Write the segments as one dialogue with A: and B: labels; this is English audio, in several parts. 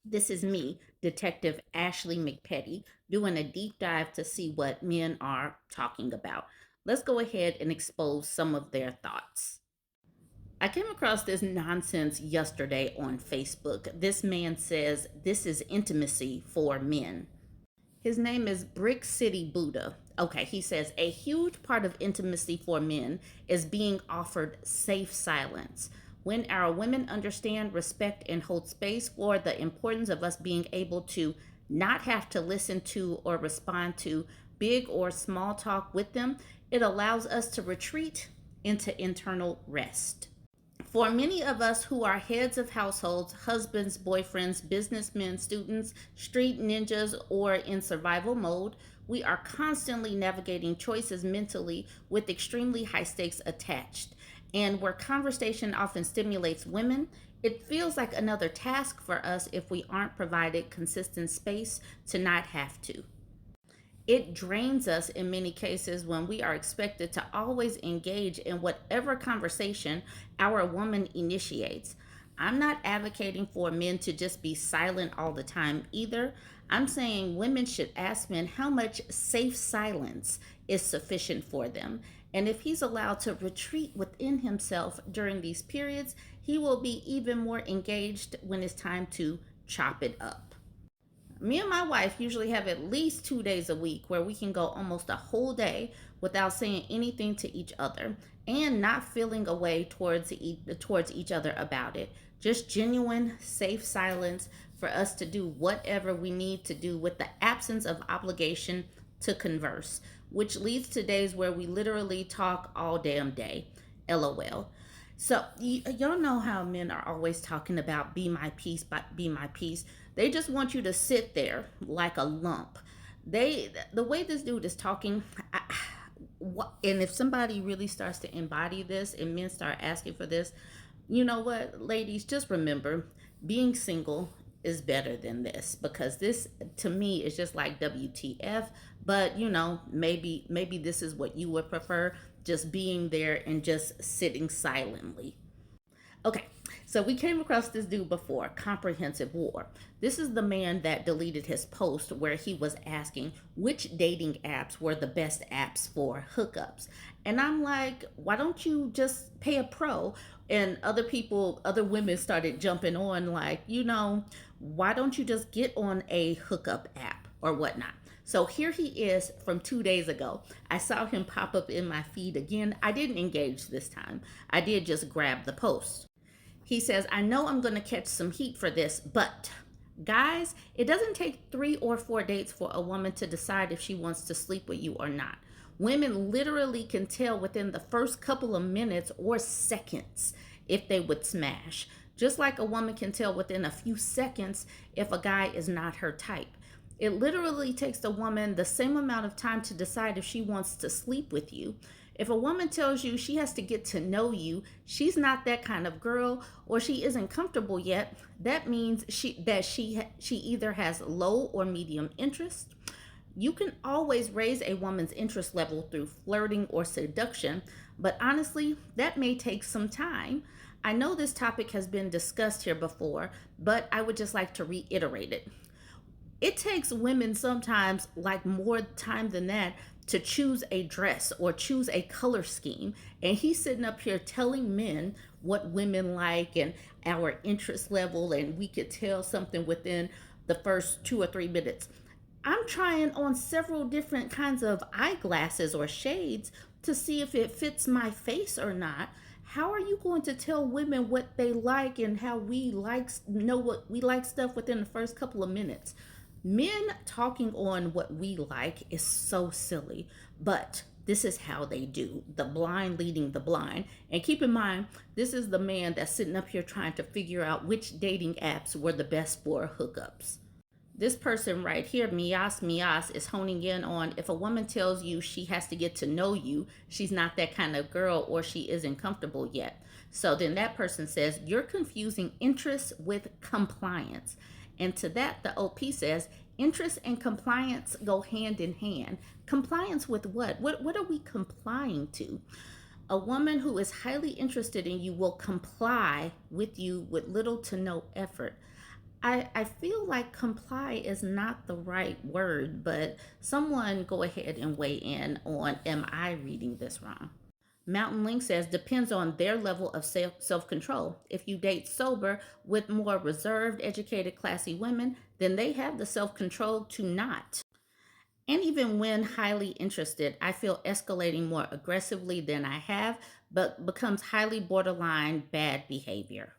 A: This is me, Detective Ashley McPetty, doing a deep dive to see what men are talking about. Let's go ahead and expose some of their thoughts. I came across this nonsense yesterday on Facebook. This man says this is intimacy for men. His name is Brick City Buddha. Okay, he says a huge part of intimacy for men is being offered safe silence. When our women understand, respect, and hold space for the importance of us being able to not have to listen to or respond to big or small talk with them, it allows us to retreat into internal rest. For many of us who are heads of households, husbands, boyfriends, businessmen, students, street ninjas, or in survival mode, we are constantly navigating choices mentally with extremely high stakes attached. And where conversation often stimulates women, it feels like another task for us if we aren't provided consistent space to not have to. It drains us in many cases when we are expected to always engage in whatever conversation our woman initiates. I'm not advocating for men to just be silent all the time either. I'm saying women should ask men how much safe silence is sufficient for them. And if he's allowed to retreat within himself during these periods, he will be even more engaged when it's time to chop it up. Me and my wife usually have at least 2 days a week where we can go almost a whole day without saying anything to each other and not feeling a way towards each other about it. Just genuine, safe silence for us to do whatever we need to do with the absence of obligation to converse, which leads to days where we literally talk all damn day. LOL. So y'all know how men are always talking about be my peace, be my peace. They just want you to sit there like a lump. The way this dude is talking, and if somebody really starts to embody this and men start asking for this, you know what, ladies, just remember being single is better than this, because this to me is just like WTF. But maybe this is what you would prefer, just being there and just sitting silently. Okay, so we came across this dude before, Comprehensive War. This is the man that deleted his post where he was asking which dating apps were the best apps for hookups. And I'm like, why don't you just pay a pro? And other women started jumping on, like, why don't you just get on a hookup app or whatnot? So here he is from 2 days ago. I saw him pop up in my feed again. I didn't engage this time. I did just grab the post. He says, I know I'm going to catch some heat for this, but guys, it doesn't take 3 or 4 dates for a woman to decide if she wants to sleep with you or not. Women literally can tell within the first couple of minutes or seconds if they would smash, just like a woman can tell within a few seconds if a guy is not her type. It literally takes the woman the same amount of time to decide if she wants to sleep with you. If a woman tells you she has to get to know you, she's not that kind of girl, or she isn't comfortable yet, that means she either has low or medium interest. You can always raise a woman's interest level through flirting or seduction, but honestly, that may take some time. I know this topic has been discussed here before, but I would just like to reiterate it. It takes women sometimes like more time than that to choose a dress or choose a color scheme. And he's sitting up here telling men what women like and our interest level, and we could tell something within the first 2 or 3 minutes. I'm trying on several different kinds of eyeglasses or shades to see if it fits my face or not. How are you going to tell women what they like and how we like know what we like stuff within the first couple of minutes? Men talking on what we like is so silly, but this is how they do, the blind leading the blind. And keep in mind, this is the man that's sitting up here trying to figure out which dating apps were the best for hookups. This person right here, Mias Mias, is honing in on if a woman tells you she has to get to know you, she's not that kind of girl or she isn't comfortable yet. So then that person says, you're confusing interest with compliance. And to that, the OP says, interest and compliance go hand in hand. Compliance with what? What are we complying to? A woman who is highly interested in you will comply with you with little to no effort. I feel like comply is not the right word, but someone go ahead and weigh in on, am I reading this wrong? Mountain Link says depends on their level of self control. If you date sober with more reserved, educated, classy women, then they have the self control to not. And even when highly interested, I feel escalating more aggressively than I have, but becomes highly borderline bad behavior.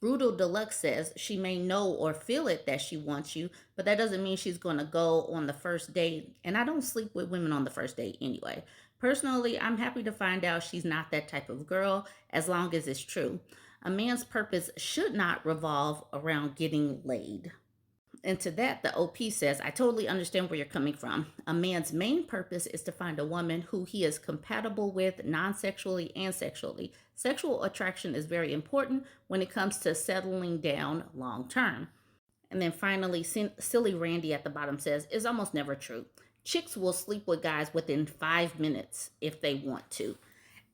A: Brutal Deluxe says she may know or feel it that she wants you, but that doesn't mean she's going to go on the first date. And I don't sleep with women on the first date anyway. Personally, I'm happy to find out she's not that type of girl as long as it's true. A man's purpose should not revolve around getting laid. And to that, the OP says, I totally understand where you're coming from. A man's main purpose is to find a woman who he is compatible with non sexually and sexually. Sexual attraction is very important when it comes to settling down long term. And then finally, Silly Randy at the bottom says, it's almost never true. Chicks will sleep with guys within 5 minutes if they want to.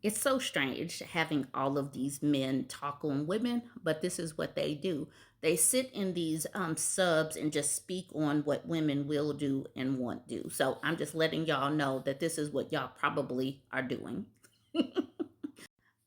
A: It's so strange having all of these men talk on women, but this is what they do. They sit in these subs and just speak on what women will do and won't do. So I'm just letting y'all know that this is what y'all probably are doing.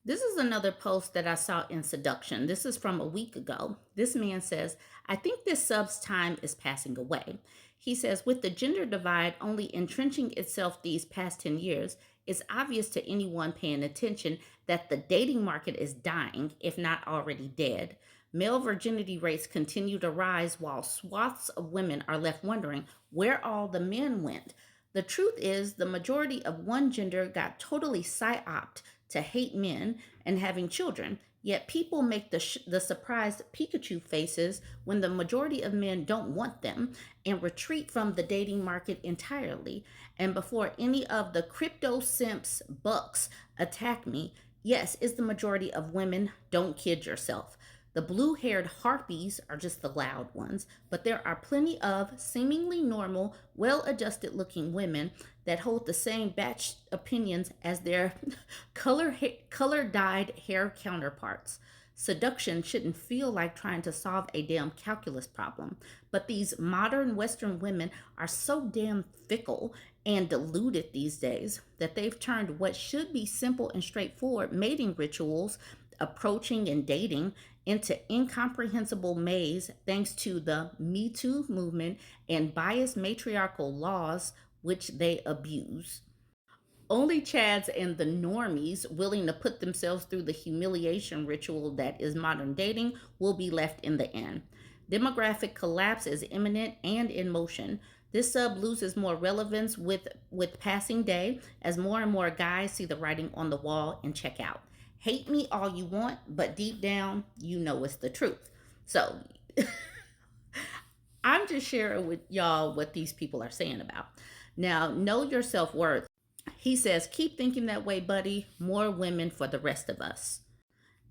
A: This is another post that I saw in Seduction. This is from a week ago. This man says, I think this sub's time is passing away. He says, with the gender divide only entrenching itself these past 10 years, it's obvious to anyone paying attention that the dating market is dying, if not already dead. Male virginity rates continue to rise while swaths of women are left wondering where all the men went. The truth is, the majority of one gender got totally psyoped to hate men and having children. Yet people make the surprised Pikachu faces when the majority of men don't want them and retreat from the dating market entirely. And before any of the crypto simps bucks attack me, yes, it's the majority of women. Don't kid yourself. The blue haired harpies are just the loud ones, but there are plenty of seemingly normal, well adjusted looking women that hold the same batch opinions as their color dyed hair counterparts. Seduction shouldn't feel like trying to solve a damn calculus problem, but these modern Western women are so damn fickle and deluded these days that they've turned what should be simple and straightforward mating rituals, approaching and dating, into incomprehensible maze thanks to the Me Too movement and biased matriarchal laws which they abuse. Only Chads and the normies willing to put themselves through the humiliation ritual that is modern dating will be left in the end. Demographic collapse is imminent and in motion. This sub loses more relevance with passing day as more and more guys see the writing on the wall and check out. Hate me all you want, but deep down, you know it's the truth. So I'm just sharing with y'all what these people are saying about. Now, know your self worth. He says, keep thinking that way, buddy. More women for the rest of us.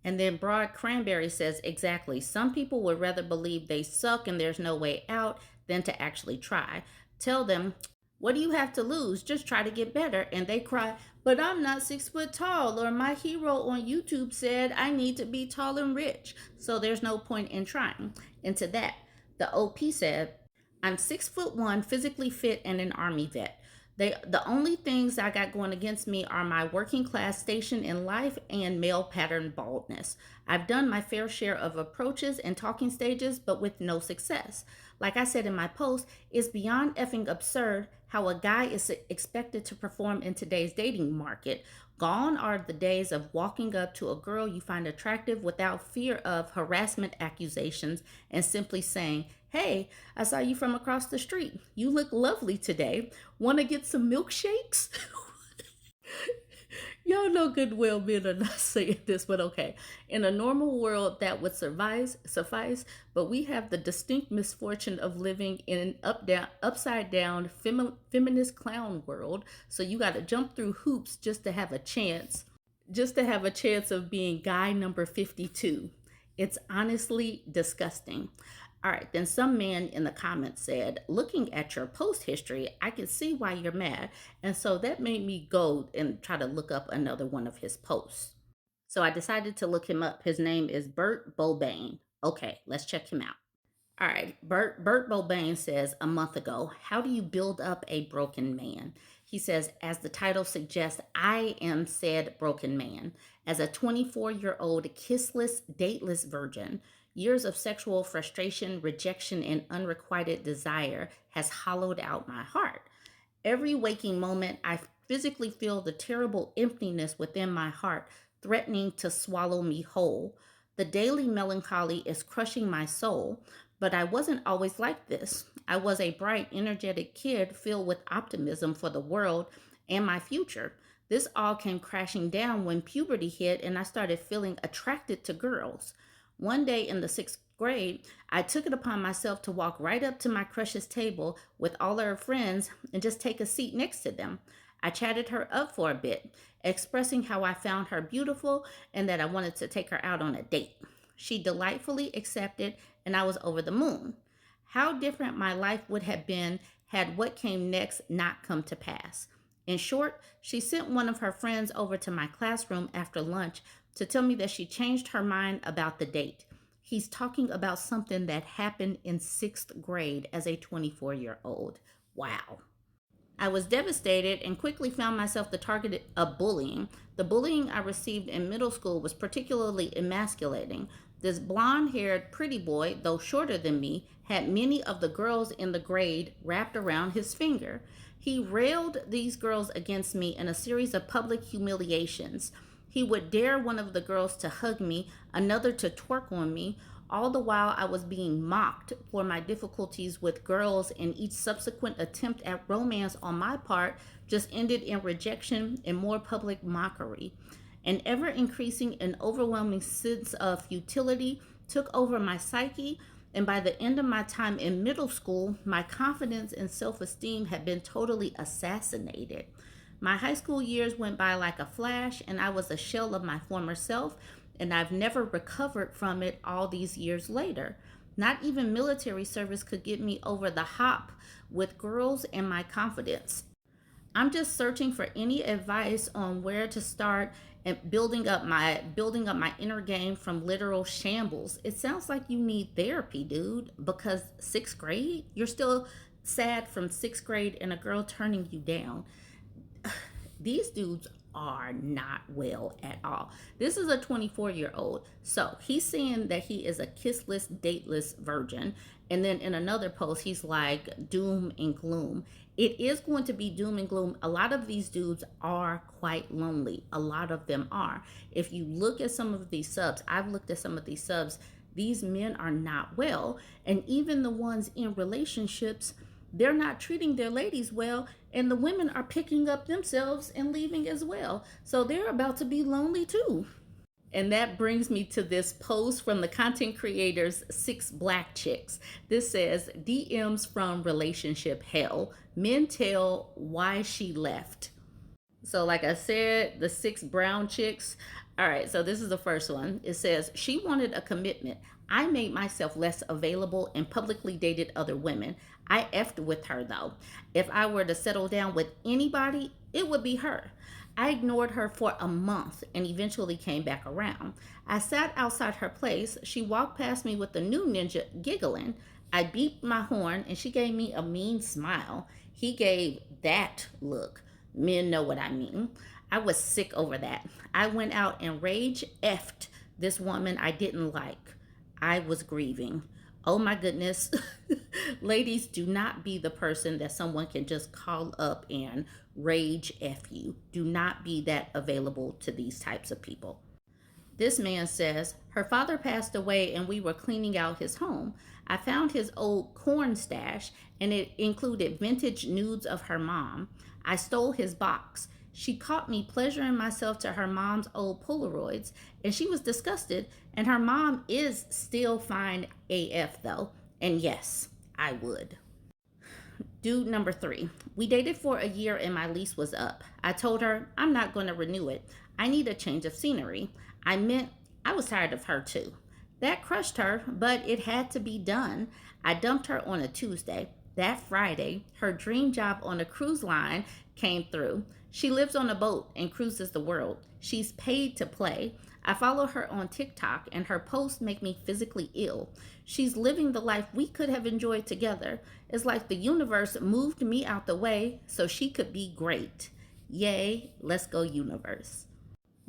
A: And then Broad Cranberry says, exactly. Some people would rather believe they suck and there's no way out than to actually try. Tell them, what do you have to lose? Just try to get better. And they cry, but I'm not 6 foot tall. Or my hero on YouTube said I need to be tall and rich. So there's no point in trying. And to that, the OP said, I'm 6'1", physically fit, and an Army vet. The only things I got going against me are my working class station in life and male pattern baldness. I've done my fair share of approaches and talking stages, but with no success. Like I said in my post, it's beyond effing absurd how a guy is expected to perform in today's dating market. Gone are the days of walking up to a girl you find attractive without fear of harassment accusations and simply saying, hey, I saw you from across the street. You look lovely today. Want to get some milkshakes? Y'all know good well men are not saying this, but okay. In a normal world, that would suffice, but we have the distinct misfortune of living in an upside down feminist clown world. So you got to jump through hoops just to have a chance, of being guy number 52. It's honestly disgusting. All right, then some man in the comments said, looking at your post history, I can see why you're mad. And so that made me go and try to look up another one of his posts. So I decided to look him up. His name is Bert Bobane. Okay, let's check him out. All right, Bert Bobain says a month ago, how do you build up a broken man? He says, as the title suggests, I am said broken man. As a 24-year-old kissless, dateless virgin, years of sexual frustration, rejection, and unrequited desire has hollowed out my heart. Every waking moment, I physically feel the terrible emptiness within my heart threatening to swallow me whole. The daily melancholy is crushing my soul, but I wasn't always like this. I was a bright, energetic kid filled with optimism for the world and my future. This all came crashing down when puberty hit and I started feeling attracted to girls. One day in the sixth grade, I took it upon myself to walk right up to my crush's table with all her friends and just take a seat next to them. I chatted her up for a bit, expressing how I found her beautiful and that I wanted to take her out on a date. She delightfully accepted, and I was over the moon. How different my life would have been had what came next not come to pass. In short, she sent one of her friends over to my classroom after lunch to tell me that she changed her mind about the date. He's talking about something that happened in sixth grade as a 24-year-old. Wow. I was devastated and quickly found myself the target of bullying. The bullying I received in middle school was particularly emasculating. This blonde haired pretty boy, though shorter than me, had many of the girls in the grade wrapped around his finger. He railed these girls against me in a series of public humiliations. He would dare one of the girls to hug me, another to twerk on me, all the while I was being mocked for my difficulties with girls, and each subsequent attempt at romance on my part just ended in rejection and more public mockery. An ever increasing and overwhelming sense of futility took over my psyche, and by the end of my time in middle school, my confidence and self esteem had been totally assassinated. My high school years went by like a flash, and I was a shell of my former self, and I've never recovered from it all these years later. Not even military service could get me over the hop with girls and my confidence. I'm just searching for any advice on where to start and building up my inner game from literal shambles. It sounds like you need therapy, dude, because sixth grade, you're still sad from sixth grade and a girl turning you down. These dudes are not well at all. This is a 24-year-old. So he's saying that he is a kissless, dateless virgin. And then in another post, he's like doom and gloom. It is going to be doom and gloom. A lot of these dudes are quite lonely. A lot of them are. If you look at some of these subs, I've looked at some of these subs, these men are not well. And even the ones in relationships, they're not treating their ladies well, and the women are picking up themselves and leaving as well. So they're about to be lonely too. And that brings me to this post from the content creators Six Black Chicks. This says, DMs from relationship hell. Men tell why she left. So, like I said, the six brown chicks. All right, so this is the first one. It says, she wanted a commitment. I made myself less available and publicly dated other women. I effed with her though. If I were to settle down with anybody, it would be her. I ignored her for a month and eventually came back around. I sat outside her place. She walked past me with the new ninja giggling. I beeped my horn and she gave me a mean smile. He gave that look. Men know what I mean. I was sick over that. I went out and rage effed this woman I didn't like. I was grieving. Oh my goodness. Ladies, do not be the person that someone can just call up and rage F you. Do not be that available to these types of people. This man says, her father passed away and we were cleaning out his home. I found his old corn stash and it included vintage nudes of her mom. I stole his box. She caught me pleasuring myself to her mom's old Polaroids, and she was disgusted, and her mom is still fine AF though. And yes, I would. Dude number 3. We dated for a year and my lease was up. I told her I'm not going to renew it. I need a change of scenery. I meant I was tired of her too. That crushed her, but it had to be done. I dumped her on a Tuesday. That Friday, her dream job on a cruise line came through. She lives on a boat and cruises the world. She's paid to play. I follow her on TikTok, and her posts make me physically ill. She's living the life we could have enjoyed together. It's like the universe moved me out the way so she could be great. Yay, let's go, universe.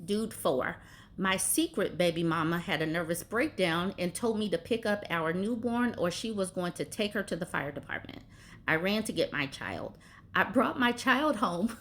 A: Dude 4. My secret baby mama had a nervous breakdown and told me to pick up our newborn or she was going to take her to the fire department. I ran to get my child. I brought my child home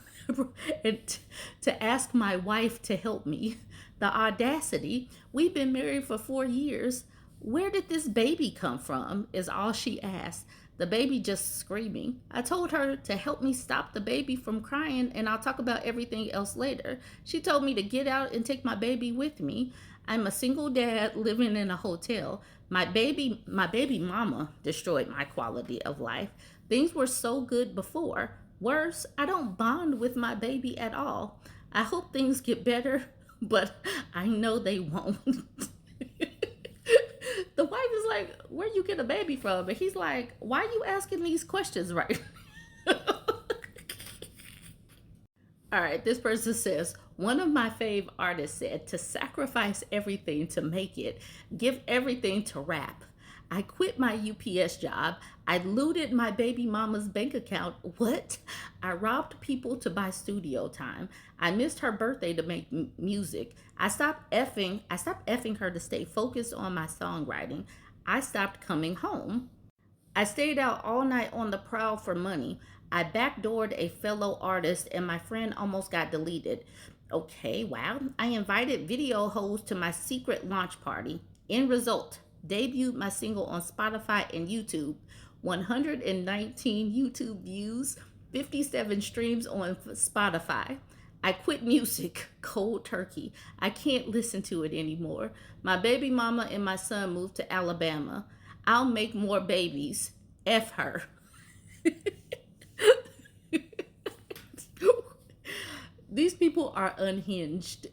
A: and to ask my wife to help me. The audacity. We've been married for 4 years. Where did this baby come from? Is all she asked. The baby just screaming. I told her to help me stop the baby from crying and I'll talk about everything else later. She told me to get out and take my baby with me. I'm a single dad living in a hotel. My baby mama destroyed my quality of life. Things were so good before. Worse, I don't bond with my baby at all. I hope things get better, but I know they won't. The wife is like, where you get a baby from? And he's like, why are you asking these questions right? All right, this person says, one of my fave artists said to sacrifice everything to make it, give everything to rap. I quit my UPS job. I looted my baby mama's bank account. What? I robbed people to buy studio time. I missed her birthday to make music. I stopped effing her to stay focused on my songwriting. I stopped coming home. I stayed out all night on the prowl for money. I backdoored a fellow artist and my friend almost got deleted. Okay, wow. I invited video hoes to my secret launch party. End result, debuted my single on Spotify and YouTube. 119 YouTube views, 57 streams on Spotify. I quit music, cold turkey. I can't listen to it anymore. My baby mama and my son moved to Alabama. I'll make more babies. F her. These people are unhinged.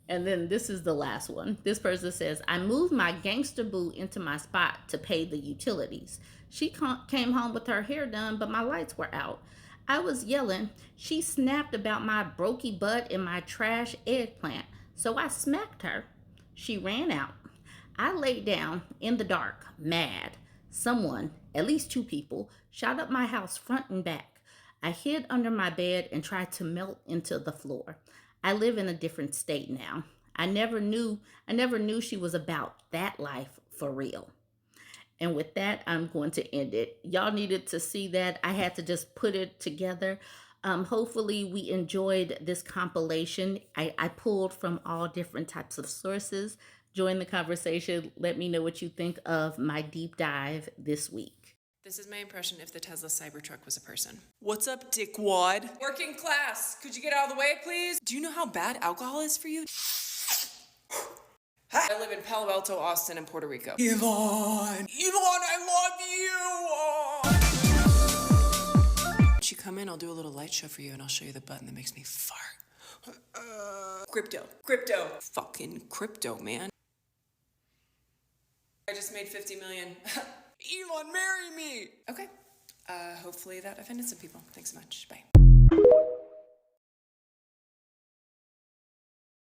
A: And then this is the last one. This person says, I moved my gangster boo into my spot to pay the utilities. She came home with her hair done, but my lights were out. I was yelling. She snapped about my brokey butt and my trash eggplant. So I smacked her. She ran out. I laid down in the dark, mad. Someone, at least 2 people, shot up my house front and back. I hid under my bed and tried to melt into the floor. I live in a different state now. I never knew she was about that life for real. And with that, I'm going to end it. Y'all needed to see that. I had to just put it together. Hopefully we enjoyed this compilation. I pulled from all different types of sources. Join the conversation. Let me know what you think of my deep dive this week.
B: This is my impression if the Tesla Cybertruck was a person.
C: What's up, dickwad?
B: Working class. Could you get out of the way, please?
C: Do you know how bad alcohol is for you?
B: I live in Palo Alto, Austin, and Puerto Rico.
C: Yvonne, I love you! Once you come in, I'll do a little light show for you, and I'll show you the button that makes me fart.
B: Crypto.
C: Fucking crypto, man.
B: I just made $50 million.
C: Elon, marry me!
B: Okay. Hopefully that offended some people. Thanks so much. Bye.